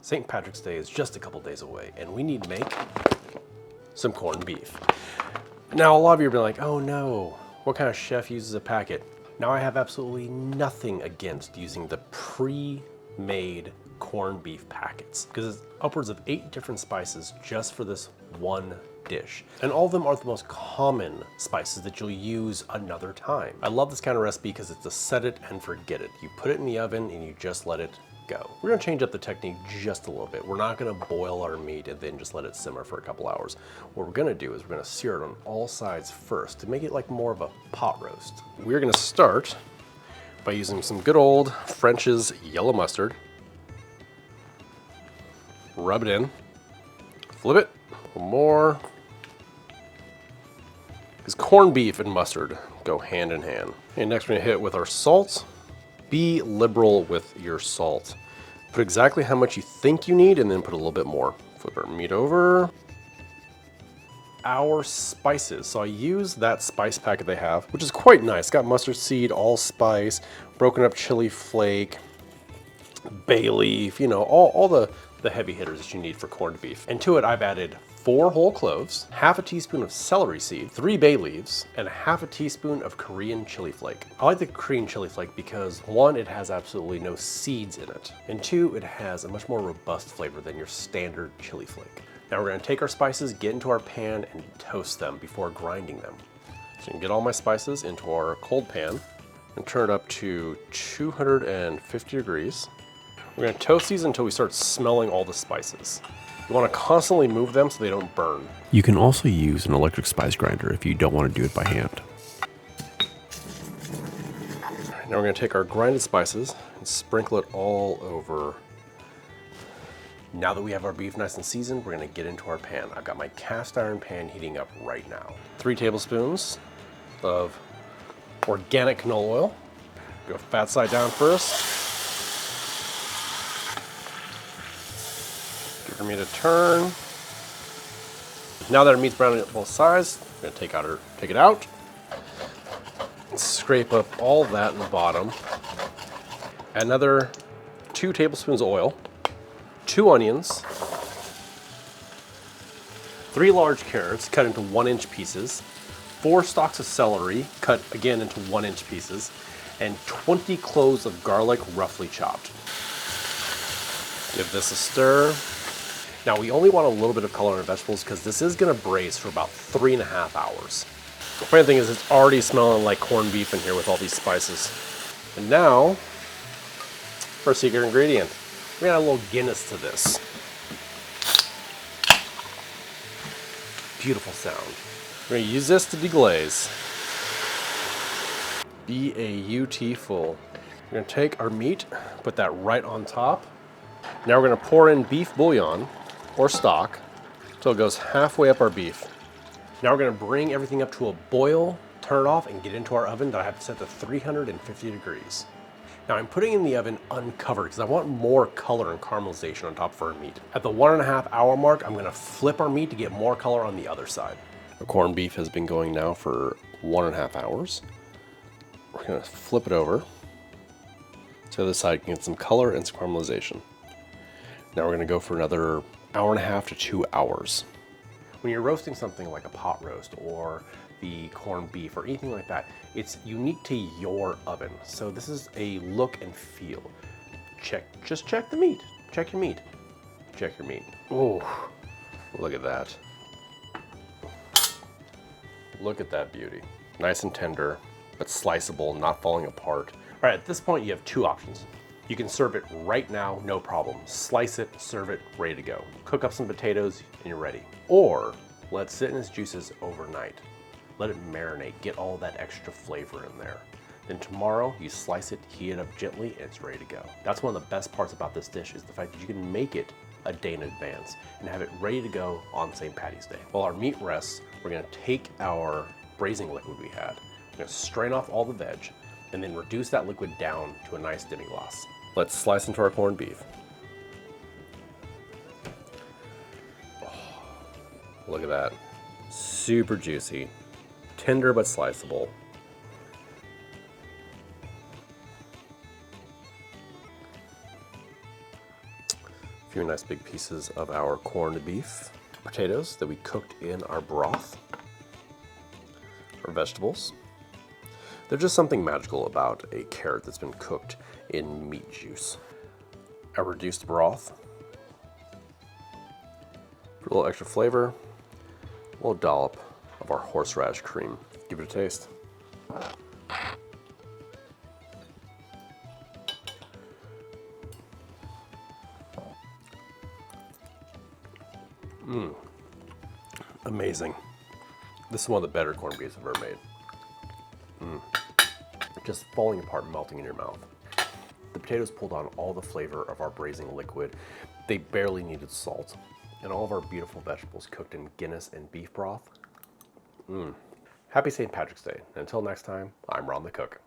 St. Patrick's Day is just a couple days away, and we need to make some corned beef. Now, a lot of you are like, oh no, what kind of chef uses a packet? Now, I have absolutely nothing against using the pre-made corned beef packets, because it's upwards of 8 different spices just for this one dish. And all of them are the most common spices that you'll use another time. I love this kind of recipe because it's a set it and forget it. You put it in the oven and you just let it go. We're gonna change up the technique just a little bit. We're not gonna boil our meat and then just let it simmer for a couple hours. What we're gonna do is we're gonna sear it on all sides first to make it like more of a pot roast. We're gonna start by using some good old French's yellow mustard. Rub it in, flip it, a little more. Because corned beef and mustard go hand in hand. And next we're gonna hit it with our salt. Be liberal with your salt. Put exactly how much you think you need and then put a little bit more. Flip our meat over. Our spices. So I use that spice packet they have, which is quite nice. Got mustard seed, allspice, broken up chili flake, bay leaf, you know, all the heavy hitters that you need for corned beef. And to it, I've added 4 whole cloves, half a teaspoon of celery seed, 3 bay leaves, and half a teaspoon of Korean chili flake. I like the Korean chili flake because 1, it has absolutely no seeds in it, and 2, it has a much more robust flavor than your standard chili flake. Now we're gonna take our spices, get into our pan, and toast them before grinding them. So you can get all my spices into our cold pan and turn it up to 250 degrees. We're gonna toast these until we start smelling all the spices. You wanna constantly move them so they don't burn. You can also use an electric spice grinder if you don't want to do it by hand. Now we're gonna take our grinded spices and sprinkle it all over. Now that we have our beef nice and seasoned, we're gonna get into our pan. I've got my cast iron pan heating up right now. 3 tablespoons of organic canola oil. Go fat side down first. For me to turn. Now that our meat's brown on both sides, we're gonna take it out. Scrape up all that in the bottom. Add another 2 tablespoons of oil, 2 onions, 3 large carrots cut into 1-inch pieces, 4 stalks of celery cut again into 1-inch pieces, and 20 cloves of garlic roughly chopped. Give this a stir. Now we only want a little bit of color in our vegetables because this is gonna braise for about 3.5 hours. The funny thing is it's already smelling like corned beef in here with all these spices. And now, for a secret ingredient, we're gonna add a little Guinness to this. Beautiful sound. We're gonna use this to deglaze. Beautiful. We're gonna take our meat, put that right on top. Now we're gonna pour in beef bouillon, or stock, until it goes halfway up our beef. Now we're gonna bring everything up to a boil, turn it off, and get into our oven that I have set to 350 degrees. Now I'm putting in the oven uncovered because I want more color and caramelization on top of our meat. At the 1.5 hour mark, I'm gonna flip our meat to get more color on the other side. Our corned beef has been going now for 1.5 hours. We're gonna flip it over to the other side and get some color and some caramelization. Now we're gonna go for another 1.5 to 2 hours. When you're roasting something like a pot roast or the corned beef or anything like that, it's unique to your oven. So this is a look and feel. Just check the meat. Check your meat. Check your meat. Oh, look at that. Look at that beauty. Nice and tender, but sliceable, not falling apart. All right, at this point you have 2 options. You can serve it right now, no problem. Slice it, serve it, ready to go. Cook up some potatoes and you're ready. Or let it sit in its juices overnight. Let it marinate, get all that extra flavor in there. Then tomorrow you slice it, heat it up gently, and it's ready to go. That's one of the best parts about this dish is the fact that you can make it a day in advance and have it ready to go on St. Patty's Day. While our meat rests, we're gonna take our braising liquid we had. We're gonna strain off all the veg and then reduce that liquid down to a nice demi-glace. Let's slice into our corned beef. Oh, look at that. Super juicy, tender but sliceable. few nice big pieces of our corned beef, potatoes that we cooked in our broth, our vegetables. There's just something magical about a carrot that's been cooked in meat juice. Our reduced broth, for a little extra flavor, a little dollop of our horseradish cream. Give it a taste. Amazing. This is one of the better corned beefs I've ever made. Just falling apart, melting in your mouth. The potatoes pulled on all the flavor of our braising liquid. They barely needed salt. And all of our beautiful vegetables cooked in Guinness and beef broth. Happy St. Patrick's Day. And until next time, I'm Ron the Cook.